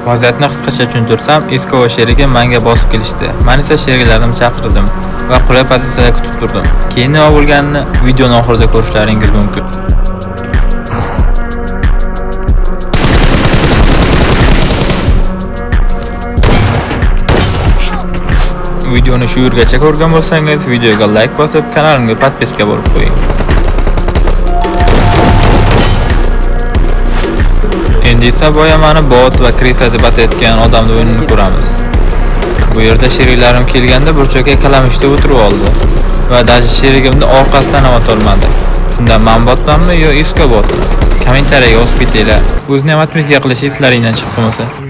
Vaziyatni qisqacha tushuntirsam, Isko va sherigi menga bosib kelishdi. Men esa sheriklarni chaqirdim va qulay pozitsiyada kutib turdim. Keyin nima bo'lganini videoning oxirida ko'rishlaringiz mumkin. Videoni shu yergacha ko'rgan bo'lsangiz, videoga like bosib, kanalimga podpiska bo'lib qo'ying. Endi esa boyamani bot va Krisa deb atayotgan odamni o'yinini ko'ramiz. Bu yerda sheriklarim kelganda burchakka kalamishda o'tirib oldi va даже sherigimni orqasidan ham otolmadi. Shunda men botmanmi yo Isko botmi? Kommentariyaga yozib ketinglar. O'z ne'matimizga qilish eslaringdan chiqmasa.